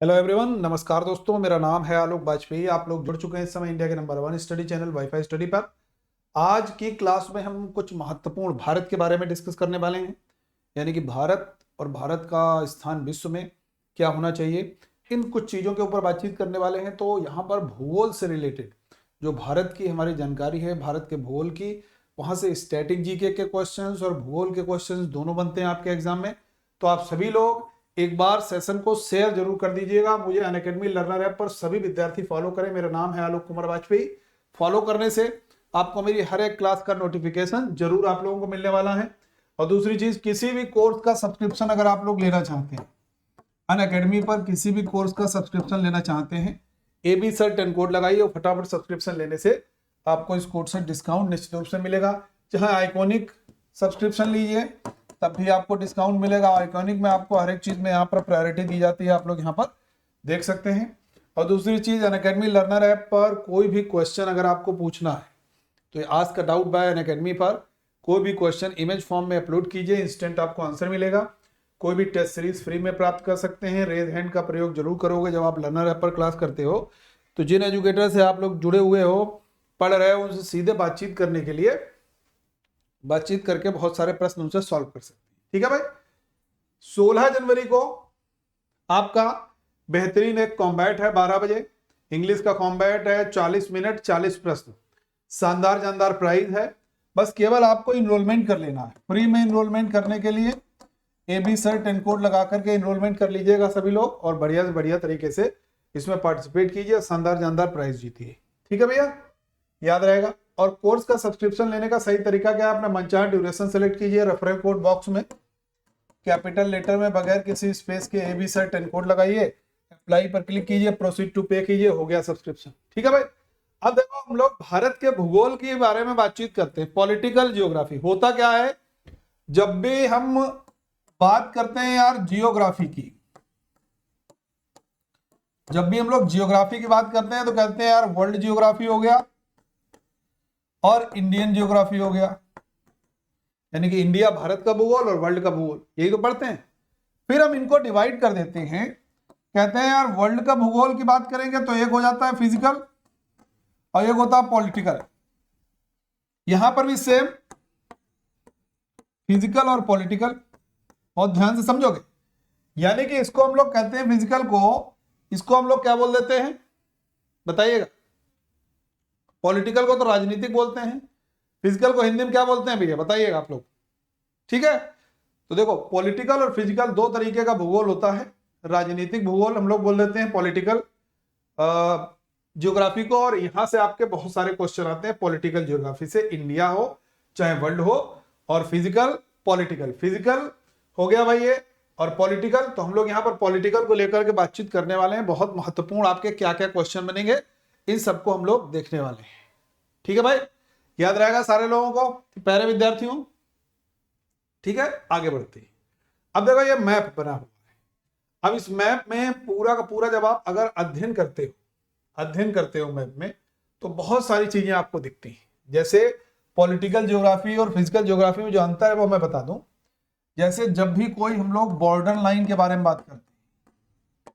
Hello everyone, नमस्कार दोस्तों। मेरा नाम है आलोक वाजपेयी। आप लोग जुड़ चुके हैं इस समय इंडिया के number 1 study channel wifi study पर। आज की क्लास में हम कुछ महत्वपूर्ण भारत के बारे में डिस्कस करने वाले हैं, यानी कि भारत और भारत का स्थान विश्व में क्या होना चाहिए, इन कुछ चीज़ों के ऊपर बातचीत करने वाले हैं। तो यहाँ पर भूगोल से रिलेटेड जो भारत की हमारी जानकारी है, भारत के भूगोल की, वहाँ से स्टैटिक जीके के क्वेश्चंस और भूगोल के क्वेश्चंस दोनों बनते हैं आपके एग्जाम में। तो आप सभी लोग एक बार सेशन को शेयर जरूर कर दीजिएगा। मुझे अनअकैडमी लर्नर ऐप पर सभी विद्यार्थी फॉलो करें। मेरा नाम है आलोक कुमार वाजपेयी। फॉलो करने से आपको मेरी हर एक क्लास का नोटिफिकेशन जरूर आप लोगों को मिलने वाला है। और दूसरी चीज, किसी भी कोर्स का सब्सक्रिप्शन अगर आप लोग लेना चाहते हैं, अनअकैडमी पर किसी भी कोर्स का सब्सक्रिप्शन लेना चाहते हैं, AB सर 10 कोड लगाइए और फटाफट सब्सक्रिप्शन लेने से आपको इस कोड से डिस्काउंट निश्चित रूप से मिलेगा। चाहे आइकॉनिक सब्सक्रिप्शन लीजिए तब भी आपको डिस्काउंट मिलेगा। आइकॉनिक में आपको हर एक चीज में यहाँ पर प्रायोरिटी दी जाती है, आप लोग यहाँ पर देख सकते हैं। और दूसरी चीज, अनअकैडमी लर्नर ऐप पर कोई भी क्वेश्चन अगर आपको पूछना है तो ask a doubt bye Unacademy पर कोई भी क्वेश्चन इमेज फॉर्म में अपलोड कीजिए, इंस्टेंट आपको आंसर मिलेगा। कोई भी टेस्ट सीरीज फ्री में प्राप्त कर सकते हैं। रेज हैंड का प्रयोग जरूर करोगे जब आप लर्नर ऐप पर क्लास करते हो। तो जिन एजुकेटर से आप लोग जुड़े हुए हो, पढ़ रहे हो, उनसे सीधे बातचीत करने के लिए बातचीत करके बहुत सारे प्रश्न उनसे सॉल्व कर सकते हैं। ठीक है भाई। 16 जनवरी को आपका बेहतरीन एक कॉम्बैट है 12 बजे। इंग्लिश का कॉम्बैट है, 40 मिनट 40 प्रश्न, शानदार जानदार प्राइज है। बस केवल आपको इनरोलमेंट कर लेना है। फ्री में इनरोलमेंट करने के लिए AB सर 10 कोड लगा करके इनरोलमेंट कर लीजिएगा सभी लोग, और बढ़िया से बढ़िया तरीके से इसमें पार्टिसिपेट कीजिए, शानदार जानदार प्राइज जीतिए। ठीक है भैया, याद रहेगा। और कोर्स का सब्सक्रिप्शन लेने का सही तरीका क्या है, अपना मनचाहा ड्यूरेशन सेलेक्ट कीजिए, रेफरल कोड बॉक्स में कैपिटल लेटर में बगैर किसी स्पेस के AB सर 10 कोड लगाइए, अप्लाई पर क्लिक कीजिए, प्रोसीड टू पे कीजिए, हो गया सब्सक्रिप्शन। ठीक है भाई। अब देखो, हम लोग भारत के भूगोल के बारे में बातचीत करते हैं। पॉलिटिकल जियोग्राफी होता क्या है, जब भी हम बात करते हैं यार जियोग्राफी की, जब भी हम लोग जियोग्राफी की बात करते हैं तो कहते हैं यार वर्ल्ड जियोग्राफी हो गया और इंडियन जियोग्राफी हो गया, यानी कि इंडिया भारत का भूगोल और वर्ल्ड का भूगोल, यही तो पढ़ते हैं। फिर हम इनको डिवाइड कर देते हैं, कहते हैं यार वर्ल्ड का भूगोल की बात करेंगे तो एक हो जाता है फिजिकल और एक होता है पॉलिटिकल। यहां पर भी सेम, फिजिकल और पॉलिटिकल, बहुत ध्यान से समझोगे। यानी कि इसको हम लोग कहते हैं फिजिकल को, इसको हम लोग क्या बोल देते हैं बताइएगा। पॉलिटिकल को तो राजनीतिक बोलते हैं, फिजिकल को हिंदी में क्या बोलते हैं भैया बताइएगा आप लोग। ठीक है, तो देखो पॉलिटिकल और फिजिकल दो तरीके का भूगोल होता है। राजनीतिक भूगोल हम लोग बोल देते हैं पॉलिटिकल जियोग्राफी को, और यहां से आपके बहुत सारे क्वेश्चन आते हैं पॉलिटिकल जियोग्राफी से, इंडिया हो चाहे वर्ल्ड हो। और फिजिकल पॉलिटिकल, फिजिकल हो गया भाई ये, और पॉलिटिकल, तो हम लोग यहाँ पर पॉलिटिकल को लेकर के बातचीत करने वाले हैं। बहुत महत्वपूर्ण आपके क्या क्या क्वेश्चन बनेंगे इन सबको हम लोग देखने वाले हैं। ठीक है भाई, याद रहेगा सारे लोगों को, प्यारे विद्यार्थियों। ठीक है, आगे बढ़ते हैं। अब देखो ये मैप बना हुआ है। अब इस मैप में पूरा का पूरा जब आप अगर अध्ययन करते हो मैप में, तो बहुत सारी चीजें आपको दिखती हैं। जैसे पॉलिटिकल ज्योग्राफी और फिजिकल ज्योग्राफी में जो अंतर है वो मैं बता दूं। जैसे जब भी कोई हम लोग बॉर्डर लाइन के बारे में बात करते हैं,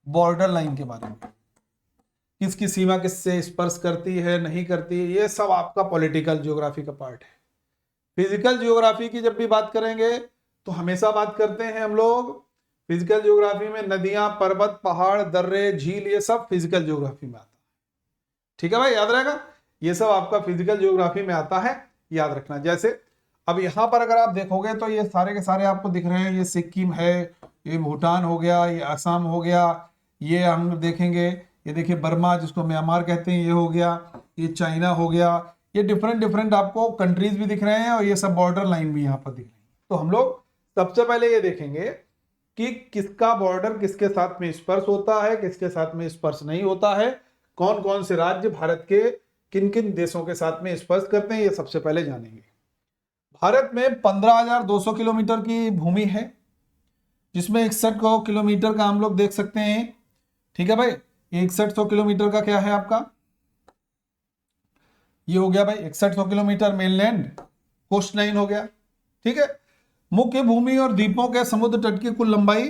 बॉर्डर लाइन के बारे में, किसकी सीमा किससे स्पर्श करती है नहीं करती है, ये सब आपका पॉलिटिकल ज्योग्राफी का पार्ट है। फिजिकल ज्योग्राफी की जब भी बात करेंगे तो हमेशा बात करते हैं हम लोग फिजिकल ज्योग्राफी में नदियां, पर्वत, पहाड़, दर्रे, झील, ये सब फिजिकल ज्योग्राफी में आता है। ठीक है भाई, याद रहेगा, ये सब आपका फिजिकल ज्योग्राफी में आता है, याद रखना। जैसे अब यहां पर अगर आप देखोगे तो ये सारे के सारे आपको दिख रहे हैं। ये सिक्किम है, ये भूटान हो गया, ये असम हो गया, ये हम देखेंगे, ये देखिए बर्मा जिसको म्यांमार कहते हैं ये हो गया, ये चाइना हो गया। ये डिफरेंट डिफरेंट आपको कंट्रीज भी दिख रहे हैं और ये सब बॉर्डर लाइन भी यहाँ पर दिख रही है। तो हम लोग सबसे पहले ये देखेंगे कि किसका बॉर्डर किसके साथ में स्पर्श होता है, किसके साथ में स्पर्श नहीं होता है, कौन कौन से राज्य भारत के किन किन देशों के साथ में स्पर्श करते हैं, ये सबसे पहले जानेंगे। भारत में 15,200 किलोमीटर की भूमि है, जिसमें 61 किलोमीटर का हम लोग देख सकते हैं। ठीक है भाई, 6100 किलोमीटर का क्या है आपका, ये हो गया भाई 6100 किलोमीटर मेनलैंड कोस्ट लाइन हो गया। ठीक है, मुख्य भूमि और द्वीपों के समुद्र तट की कुल लंबाई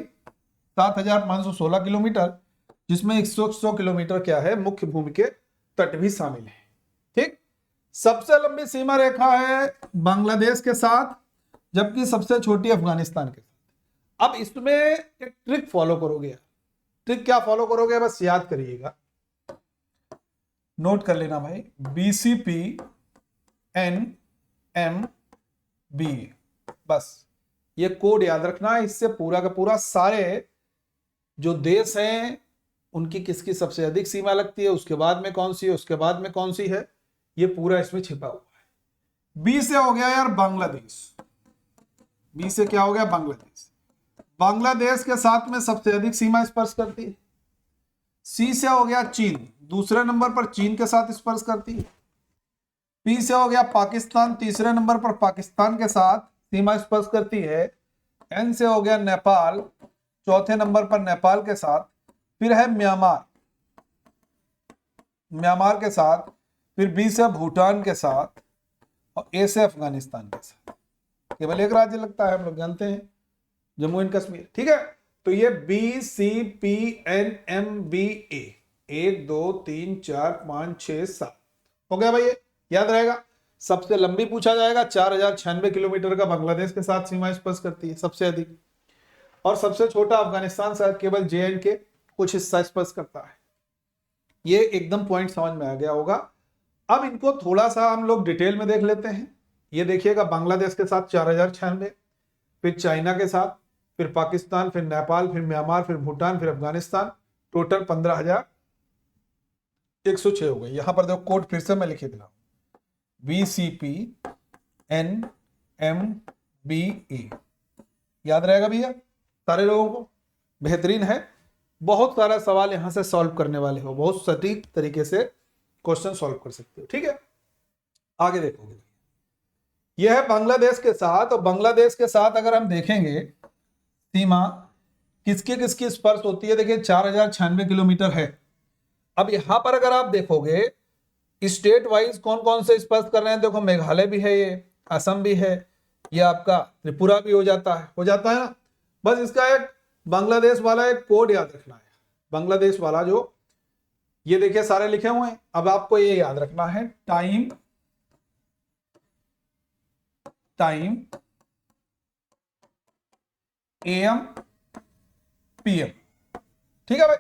7,516 किलोमीटर, जिसमें 100 किलोमीटर क्या है, मुख्य भूमि के तट भी शामिल है। ठीक, सबसे लंबी सीमा रेखा है बांग्लादेश के साथ, जबकि सबसे छोटी अफगानिस्तान के साथ। अब इसमें एक ट्रिक फॉलो करोगे। ट्रिक क्या फॉलो करोगे, बस याद करिएगा, नोट कर लेना भाई, BCP NMB, बस ये कोड याद रखना है। इससे पूरा का पूरा सारे जो देश हैं उनकी किसकी सबसे अधिक सीमा लगती है, उसके बाद में कौन सी है, उसके बाद में कौन सी है, ये पूरा इसमें छिपा हुआ है। बी से हो गया यार बांग्लादेश, बी से क्या हो गया, बांग्लादेश। बांग्लादेश के साथ में सबसे अधिक सीमा स्पर्श करती है। सी से हो गया चीन, दूसरे नंबर पर चीन के साथ स्पर्श करती है। पी से हो गया पाकिस्तान, तीसरे नंबर पर पाकिस्तान के साथ सीमा स्पर्श करती है। एन से हो गया नेपाल, चौथे नंबर पर नेपाल के साथ। फिर है म्यांमार, म्यांमार के साथ। फिर बी से भूटान के साथ, और ए से अफगानिस्तान के साथ। केवल एक राज्य लगता है, हम लोग जानते हैं, जम्मू एंड कश्मीर। ठीक है, तो ये BCPNMBA 1 2 3 4 5 6 7 हो गया भाई, ये याद रहेगा। सबसे लंबी पूछा जाएगा, 4096 किलोमीटर का बांग्लादेश के साथ सीमा स्पर्श करती है, सबसे अधिक। और सबसे छोटा अफगानिस्तान शायद केवल JNK कुछ हिस्सा स्पर्श करता है। ये एकदम पॉइंट समझ में आ गया होगा। अब इनको थोड़ा सा हम लोग डिटेल में देख लेते हैं। ये देखिएगा, बांग्लादेश के साथ 4096, फिर चाइना के साथ, फिर पाकिस्तान, फिर नेपाल, फिर म्यांमार, फिर भूटान, फिर अफगानिस्तान, टोटल 15,106 हो गए। यहां पर देखो कोड फिर से मैं लिखे दे रहा हूं, BCPNMBA, याद रहेगा भैया सारे लोगों को, बेहतरीन है। बहुत सारा सवाल यहां से सॉल्व करने वाले हो, बहुत सटीक तरीके से क्वेश्चन सॉल्व कर सकते हो। ठीक है, आगे देखोगे, यह है बांग्लादेश के साथ। और बांग्लादेश के साथ अगर हम देखेंगे सीमा किसकी किसकी स्पर्श होती है, देखिए 4096 किलोमीटर है। अब यहां पर अगर आप देखोगे स्टेट वाइज कौन कौन से स्पर्श कर रहे हैं, देखो मेघालय भी है, ये असम भी है, ये आपका त्रिपुरा भी हो जाता है ना। बस इसका एक बांग्लादेश वाला एक कोड याद रखना है, बांग्लादेश वाला जो ये देखिए सारे लिखे हुए हैं। अब आपको ये याद रखना है, टाइम AM PM। ठीक है भाई,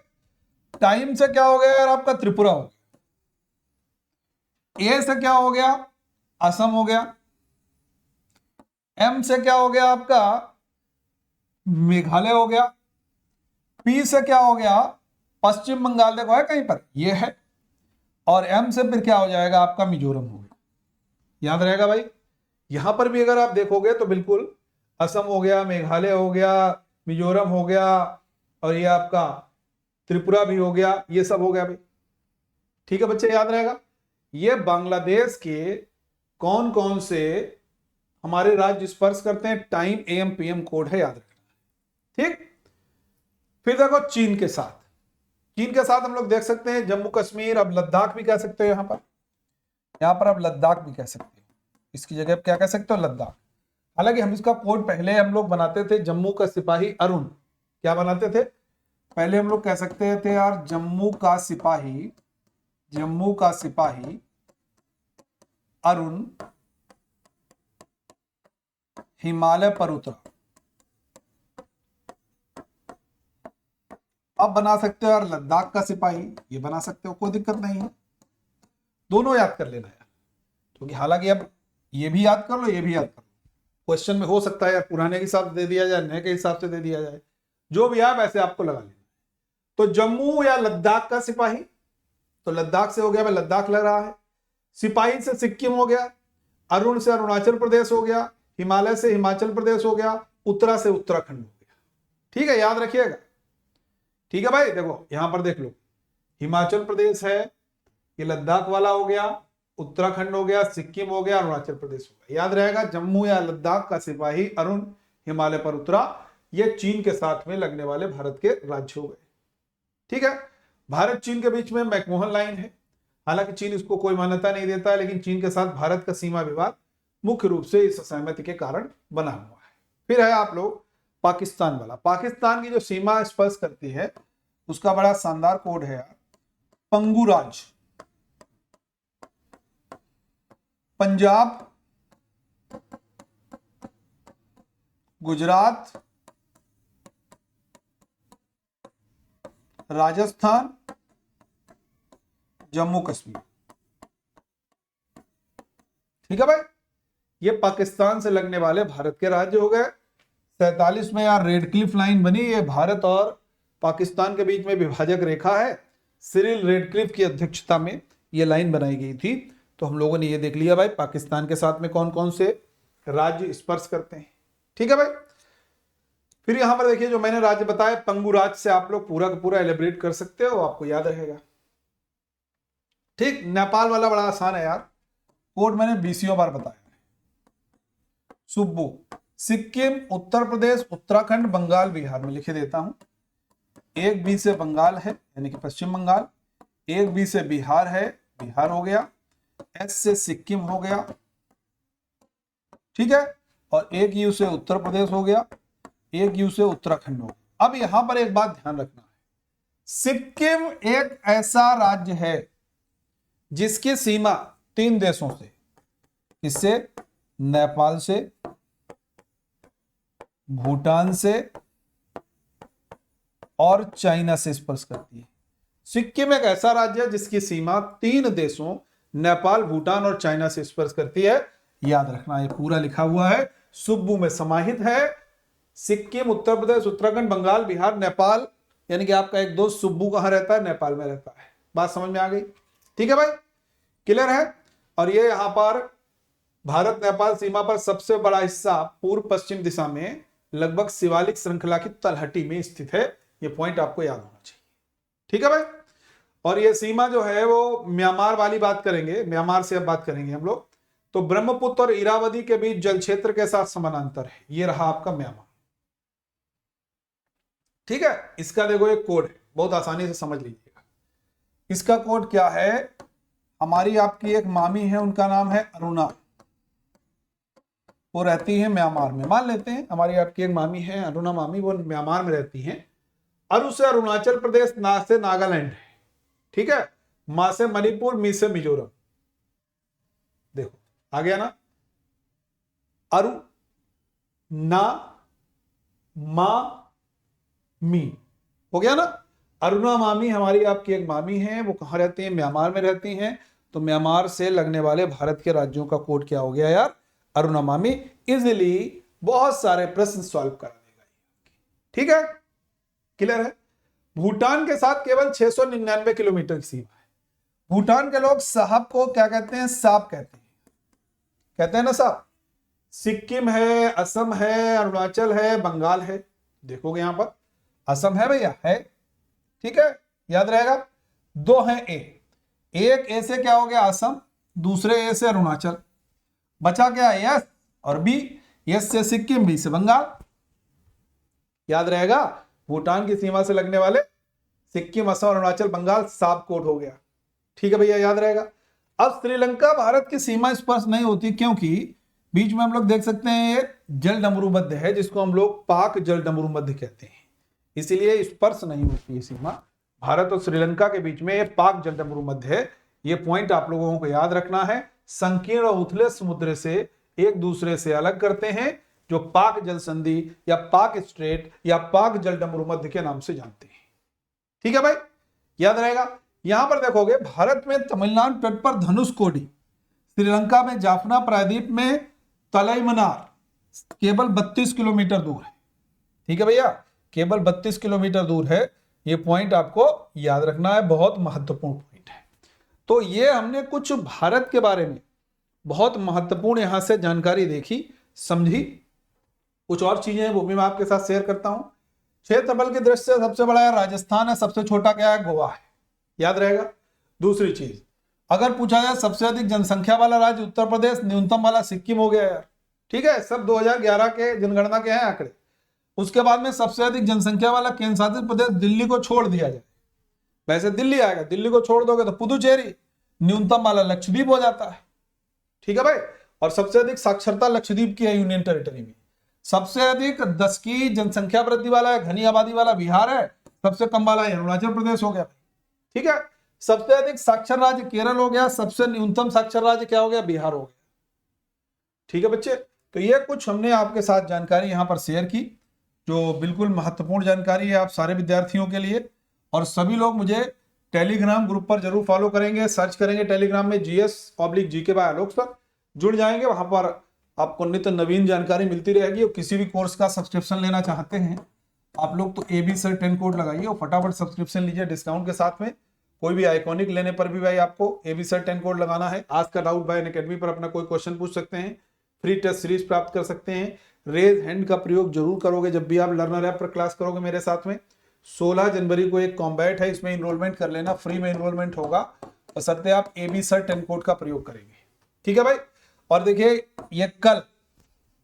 टाइम से क्या हो गया यार, आपका त्रिपुरा हो गया। ए से क्या हो गया, असम हो गया। एम से क्या हो गया, आपका मेघालय हो गया। पी से क्या हो गया, पश्चिम बंगाल, देखो है कहीं पर, ये है। और एम से फिर क्या हो जाएगा, आपका मिजोरम हो गया। याद रहेगा भाई, यहां पर भी अगर आप देखोगे तो बिल्कुल असम हो गया, मेघालय हो गया, मिजोरम हो गया, और ये आपका त्रिपुरा भी हो गया, ये सब हो गया भाई। ठीक है बच्चे, याद रहेगा। ये बांग्लादेश के कौन कौन से हमारे राज्य स्पर्श करते हैं, टाइम AM PM कोड है, याद रखना। ठीक, फिर देखो चीन के साथ, चीन के साथ हम लोग देख सकते हैं जम्मू कश्मीर, अब लद्दाख भी कह सकते हो, यहां पर अब लद्दाख भी कह सकते हो, इसकी जगह क्या कह सकते हो, लद्दाख। हालांकि हम इसका कोड पहले हम लोग बनाते थे जम्मू का सिपाही अरुण, क्या बनाते थे पहले, हम लोग कह सकते थे यार जम्मू का सिपाही अरुण हिमालय पर उतरा। अब बना सकते हो यार लद्दाख का सिपाही, ये बना सकते हो, कोई दिक्कत नहीं है, दोनों याद कर लेना यार, क्योंकि हालांकि अब ये भी याद कर लो, ये भी याद कर लो। क्वेश्चन में हो सकता है यार पुराने के हिसाब से दे दिया जाए, नए के हिसाब से दे दिया जाए, जो भी है वैसे आपको लगा लेना। तो जम्मू या लद्दाख का सिपाही, तो लद्दाख से हो गया, मैं लद्दाख लग रहा है। सिपाही से सिक्किम हो गया, अरुण से अरुणाचल प्रदेश हो गया, हिमालय से हिमाचल प्रदेश हो गया, उत्तरा से उत्तराखंड हो गया। ठीक है, याद रखिएगा। ठीक है भाई, देखो यहां पर देख लो, हिमाचल प्रदेश है, ये लद्दाख वाला हो गया, उत्तराखंड हो गया, सिक्किम हो गया, अरुणाचल प्रदेश हो गया। याद रहेगा, जम्मू या लद्दाख का सिपाही अरुण हिमालय पर उतरा, ये चीन के साथ में लगने वाले भारत के राज्य हो गए। ठीक है, भारत चीन के बीच में मैकमोहन लाइन है, हालांकि चीन इसको कोई मान्यता नहीं देता है, लेकिन चीन के साथ भारत का सीमा विवाद मुख्य रूप से इस असहमति के कारण बना हुआ है। फिर है आप लोग पाकिस्तान वाला। पाकिस्तान की जो सीमा स्पर्श करती है उसका बड़ा शानदार कोड है यार, पंगुराज। पंजाब, गुजरात, राजस्थान, जम्मू कश्मीर। ठीक है भाई, ये पाकिस्तान से लगने वाले भारत के राज्य हो गए। 47 में यार रेड क्लिफ लाइन बनी, ये भारत और पाकिस्तान के बीच में विभाजक रेखा है। सिरिल रेडक्लिफ की अध्यक्षता में ये लाइन बनाई गई थी। तो हम लोगों ने ये देख लिया भाई पाकिस्तान के साथ में कौन कौन से राज्य स्पर्श करते हैं। ठीक है भाई, फिर यहां पर देखिए जो मैंने राज्य बताया पंगुराज से आप लोग पूरा का पूरा एलिब्रेट कर सकते हो, आपको याद रहेगा। ठीक, नेपाल वाला बड़ा आसान है यार, कोड मैंने 20 बार बताया। सुब्बू, सिक्किम, उत्तर प्रदेश, उत्तराखंड, बंगाल, बिहार में लिखे देता हूं। एक बी से बंगाल है यानी कि पश्चिम बंगाल, एक बी से बिहार है, बिहार हो गया, एस से सिक्किम हो गया, ठीक है, और एक यू से उत्तर प्रदेश हो गया, एक यू से उत्तराखंड हो गया। अब यहां पर एक बात ध्यान रखना है, सिक्किम एक ऐसा राज्य है जिसकी सीमा 3 देशों से, इससे नेपाल से, भूटान से और चाइना से स्पर्श करती है। सिक्किम एक ऐसा राज्य है जिसकी सीमा 3 देशों नेपाल, भूटान और चाइना से स्पर्श करती है। याद रखना, ये पूरा लिखा हुआ है, सुब्बू में समाहित है। सिक्किम, उत्तर प्रदेश, उत्तराखंड, बंगाल, बिहार, नेपाल, यानी कि आपका एक दोस्त सुब्बू कहां रहता है? नेपाल में रहता है। बात समझ में आ गई? ठीक है भाई, क्लियर है। और ये यहां पर भारत नेपाल सीमा पर सबसे बड़ा हिस्सा पूर्व पश्चिम दिशा में लगभग शिवालिक श्रृंखला की तलहटी में स्थित है। ये पॉइंट आपको याद होना चाहिए। ठीक है भाई, और ये सीमा जो है वो म्यांमार वाली बात करेंगे, म्यांमार से अब बात करेंगे हम लोग। तो ब्रह्मपुत्र और इरावदी के बीच जल क्षेत्र के साथ समानांतर है। ये रहा आपका म्यांमार। ठीक है, इसका देखो एक कोड है, बहुत आसानी से समझ लीजिएगा। इसका कोड क्या है? हमारी आपकी एक मामी है, उनका नाम है अरुणा, वो रहती है म्यांमार में। मान लेते हैं हमारी आपकी एक मामी है अरुणा मामी, वो म्यांमार में रहती हैं। अरु से अरुणाचल प्रदेश, ना से नागालैंड है, ठीक है, मा से मणिपुर, मी से मिजोरम। देखो आ गया ना, अरु, ना, मा, मी, हो गया ना। अरुणा मामी हमारी आपकी एक मामी है, वो कहां रहती है? म्यांमार में रहती हैं। तो म्यांमार से लगने वाले भारत के राज्यों का कोड क्या हो गया यार? अरुणा मामी। इजिली बहुत सारे प्रश्न सॉल्व करा देगा। ठीक है, क्लियर है। भूटान के साथ केवल 699 किलोमीटर की सीमा है। भूटान के लोग साहब को क्या कहते हैं? साप कहते हैं, कहते हैं ना साहब। सिक्किम है, असम है, अरुणाचल है, बंगाल है। देखोगे यहां पर असम है भैया, है, ठीक है, याद रहेगा। 2 है ए, एक ए से क्या हो गया? असम, दूसरे ए से अरुणाचल, बचा क्या? यस और बी। यस से सिक्किम, बी से बंगाल। याद रहेगा, भूटान की सीमा से लगने वाले सिक्किम, असम, अरुणाचल, बंगाल, साफ कोड हो गया। ठीक है भैया, याद रहेगा। अब श्रीलंका भारत की सीमा स्पर्श नहीं होती, क्योंकि बीच में हम लोग देख सकते हैं ये जल डमरू मध्य है, जिसको हम लोग पाक जल डमरू मध्य कहते हैं, इसीलिए स्पर्श नहीं होती है सीमा भारत और श्रीलंका के बीच में। ये पाक जल डमरू मध्य है। ये पॉइंट आप लोगों को याद रखना है। संकीर्ण और उथले समुद्र से एक दूसरे से अलग करते हैं, जो पाक जल संधि या पाक स्ट्रेट या पाक जल डमरू मध्य के नाम से जानते हैं। ठीक है भाई, याद रहेगा। यहां पर देखोगे भारत में तमिलनाडु तट पर धनुषकोडी, श्रीलंका में जाफना प्रायद्वीप में तलैमनार केवल 32 किलोमीटर दूर है। ठीक है भैया, केवल 32 किलोमीटर दूर है। ये पॉइंट आपको याद रखना है, बहुत महत्वपूर्ण पॉइंट है। तो ये हमने कुछ भारत के बारे में बहुत महत्वपूर्ण यहां से जानकारी देखी, समझी। कुछ और चीजें हैं वो भी मैं आपके साथ शेयर करता हूं। क्षेत्रफल की दृष्टि से सबसे बड़ा है राजस्थान है, सबसे छोटा क्या है? गोवा है, याद रहेगा। दूसरी चीज, अगर पूछा जाए सबसे अधिक जनसंख्या वाला राज्य उत्तर प्रदेश, न्यूनतम वाला सिक्किम हो गया यार। ठीक है, सब 2011 के जनगणना के हैं आंकड़े। उसके बाद में सबसे अधिक जनसंख्या वाला केंद्र शासित प्रदेश दिल्ली को छोड़ दिया जाए, वैसे दिल्ली आएगा, दिल्ली को छोड़ दोगे तो पुदुचेरी, न्यूनतम वाला लक्षद्वीप हो जाता है। ठीक है भाई, और सबसे अधिक साक्षरता लक्षद्वीप की है यूनियन टेरिटरी में। सबसे अधिक 10 की जनसंख्या वृद्धि वाला है, घनी आबादी वाला बिहार है, सबसे कम वाला है अरुणाचल प्रदेश हो गया। ठीक है, सबसे अधिक साक्षर राज्य केरल हो गया, सबसे न्यूनतम साक्षर राज्य क्या हो गया, बिहार हो गया। ठीक है बच्चे, तो ये कुछ हमने आपके साथ जानकारी यहां पर शेयर की, जो बिल्कुल महत्वपूर्ण जानकारी है आप सारे विद्यार्थियों के लिए। और सभी लोग मुझे टेलीग्राम ग्रुप पर जरूर फॉलो करेंगे, सर्च करेंगे टेलीग्राम में GS/GK बाय आलोक सर, जुड़ जाएंगे। वहां पर आपको नित्य नवीन जानकारी मिलती रहेगी। और किसी भी कोर्स का सब्सक्रिप्शन लेना चाहते हैं आप लोग तो AB सर 10 कोड लगाइए और फटाफट सब्सक्रिप्शन लीजिए डिस्काउंट के साथ में। कोई भी आइकॉनिक लेने पर भी भाई आपको AB सर 10 कोड लगाना है। आज का डाउट भाई अनअकैडमी पर अपना कोई क्वेश्चन पूछ सकते हैं, फ्री टेस्ट सीरीज प्राप्त कर सकते हैं। रेज हैंड का प्रयोग जरूर करोगे जब भी आप लर्नर ऐप पर क्लास करोगे मेरे साथ में। 16 जनवरी को एक कॉम्बैट है, इसमें इनरोलमेंट कर लेना, फ्री में इनरोलमेंट होगा, बशर्ते आप AB सर 10 कोड का प्रयोग करेंगे। ठीक है भाई, और देखिए ये कल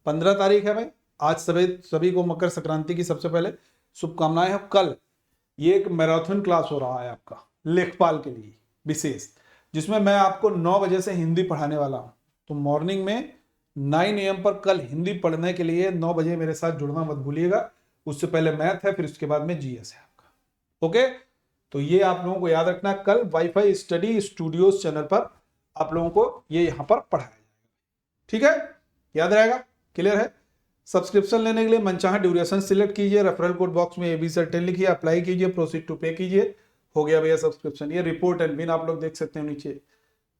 15 तारीख है भाई, आज सभी को मकर संक्रांति की सबसे पहले शुभकामनाएं हैं। कल ये एक मैराथन क्लास हो रहा है आपका लेखपाल के लिए विशेष, जिसमें मैं आपको 9 बजे से हिंदी पढ़ाने वाला हूं। तो मॉर्निंग में 9 AM पर कल हिंदी पढ़ने के लिए 9 बजे मेरे साथ जुड़ना मत भूलिएगा। उससे पहले मैथ है, फिर उसके बाद में GS है आपका। ओके, तो ये आप लोगों को याद रखना, कल वाईफाई स्टडी स्टूडियोज चैनल पर आप लोगों को ये यहां पर पढ़ाया जाएगा। ठीक है, याद रहेगा, क्लियर है। सब्सक्रिप्शन लेने के लिए मनचाहा ड्यूरेशन सिलेक्ट कीजिए, रेफरल कोड बॉक्स में AB सर 10 लिखिए, अप्लाई कीजिए, प्रोसीड टू पे कीजिए, हो गया भैया सब्सक्रिप्शन। ये रिपोर्ट एंड विन आप लोग देख सकते हैं नीचे।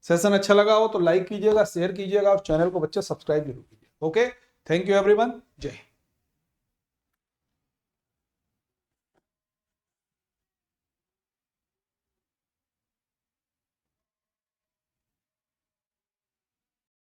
सेशन अच्छा लगा हो तो लाइक कीजिएगा, शेयर कीजिएगा और चैनल को बच्चे सब्सक्राइब जरूर कीजिए। ओके, थैंक यू एवरीवन, जय हिंद।